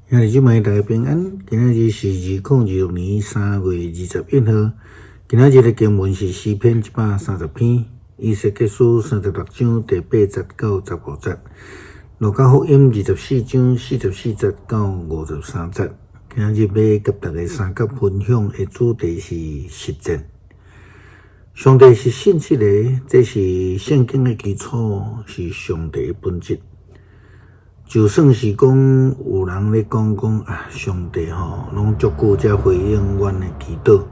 兄弟姊妹大家平安，今仔日是2026年3月21号。今仔日的经文是诗篇130篇，以西结书36章第8节到15节，路加福音24章44节到53节。今仔日要甲大家三角分享的主题是实践。上帝是信实的，这是圣经的基础，是上帝的本质。就算是讲有人咧讲上帝拢足久才回应阮的祈祷，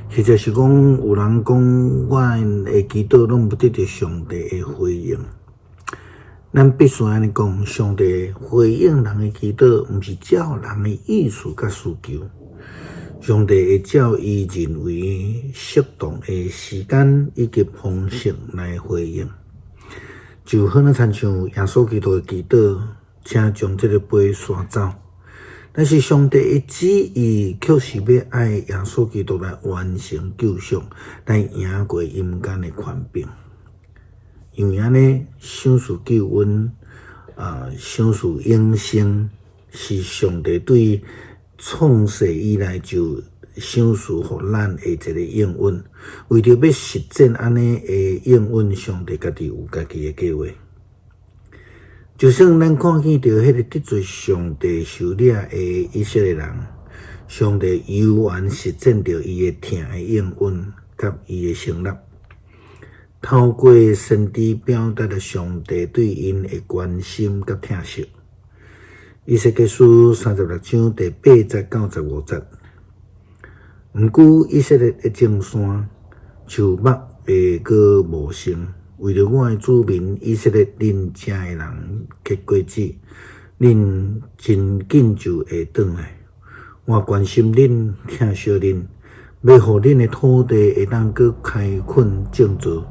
或者是讲有人讲阮的祈祷拢不得到上帝的回应。咱必须安尼讲，上帝回应人的祈祷，毋是照人的意思甲需求。上帝会照伊认为适当的时间以及方式来回应。就好像像耶稣基督的祈祷，请将这个杯刷走。但是上帝的旨意却是要爱耶稣基督来完成救赎，来赢过阴间的权柄。因为安尼，享受救恩，享受永生，是上帝对创世以来就享受互咱的一个应允。为着要实践安尼的应允，上帝家己有家己的计划。就算咱看见到迄个得罪上帝受掠的以色列人，上帝悠然实践着伊的疼的应允甲伊的承诺，透过先知表达了上帝对因的关心甲疼惜。以西结书36章第8节到15节。毋久，以色列的众山树木会阁无生。为着我的子民以色列恁遮的人结果子，恁真紧就会转来。我关心恁，疼惜恁，要互恁的土地会当阁开垦种植。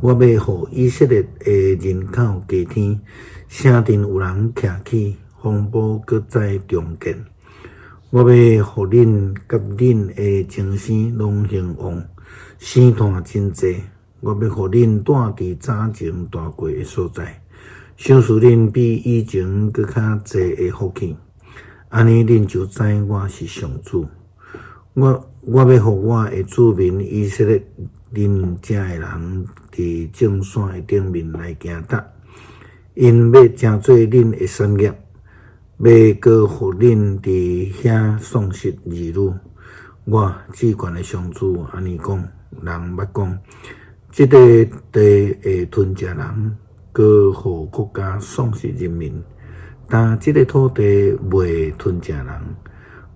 我要互以色列的人口加添，城镇有人徛起，风暴阁在中建。我要互恁甲恁的精生拢兴旺，生团真济。我要互恁住伫早前住过的所在，享受恁比以前搁较济的福气。安尼恁就知我是上主。我要互我的子民以色列恁遮的人伫众山的顶面来行踏，因要成做恁的产业，要搁互恁伫遐丧失儿女。我至权的上主安尼讲，人捌讲。这个地会吞食人，搁互国家丧失人民；但这个土地袂吞食人，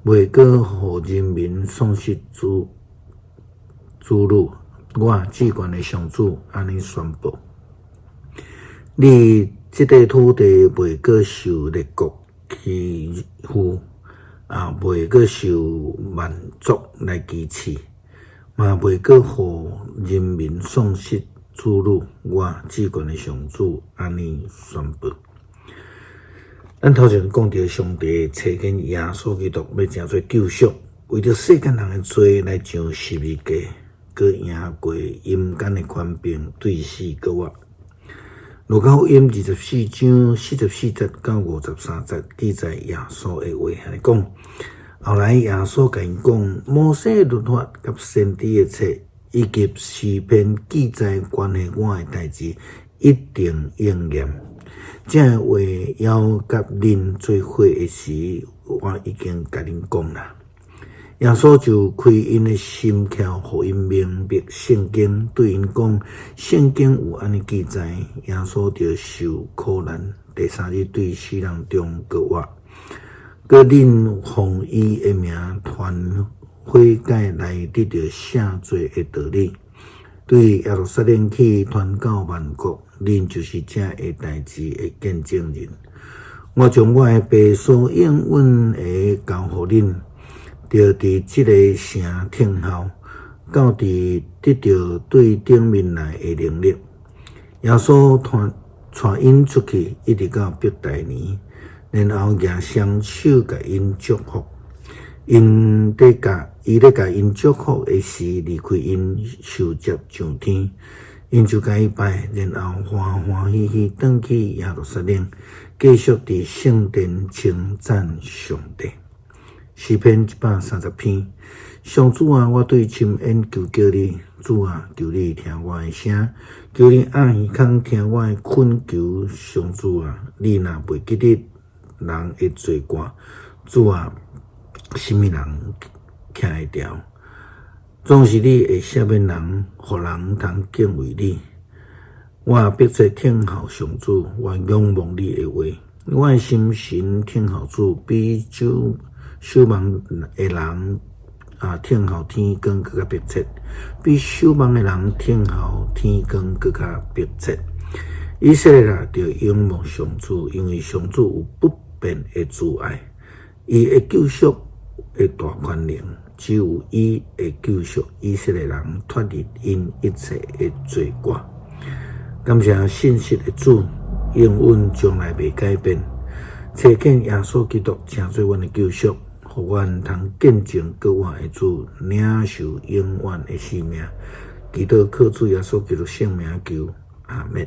袂搁互人民丧失子女。我至权的上主安尼宣布：你这个土地袂搁受列国欺负，袂搁受万族来欺刺。嘛袂搁互人民丧失子女，我至权的上主安尼宣布。咱头前讲到上帝差遣耶稣基督要成做救赎，为着世间人的罪来上十字架，搁赢过阴间的权柄，对死搁活。路加福音24章44节到53节记载耶稣的话，来讲。后来耶稣甲因讲，摩西律法甲先知的册，以及诗篇记载关于我的代志，一定应验。这话要甲恁做伙的时，我已经甲恁讲啦。耶稣就开因的心窍，互因明白圣经，对因讲，圣经有安尼记载，耶稣着受苦难，第三日对死人中搁活。搁恁奉伊的名传悔改来得到赦罪的道理，对耶路撒冷去传到万国，恁就是这个代志的见证人。我将我的爸所应允的交互恁，着伫这个城听候，到伫得到对顶面来的能力。耶稣带因出去，一直到伯大尼。然后举双手甲因祝福，伊咧甲因祝福的时，离开因受接上天。因就甲伊拜，然后欢欢喜喜转去耶路撒冷，继续伫圣殿称赞上帝。诗篇130篇，上主啊，我对深渊求叫你，主啊，求你听我的声，求你按耳孔听我的恳求。上主啊，你若袂记得人的罪过，主啊，什么人徛会牢？总是你会赦免人，互人通敬畏你。我迫切听候上主，我仰望你的话。我的心神听候主，比守望的人听候天光更加迫切，比守望的人听候天光更加迫切。以色列人着仰望上主，因为上主有不变的慈爱，伊的救赎的大权能，只有伊会救赎以色列人脱离因一切的罪过。感谢信实的主，应允从来袂改变。找见耶稣基督，成做阮的救赎，互阮通见证国外的主，领受永远的生命。祈祷靠主耶稣基督圣名求，阿们。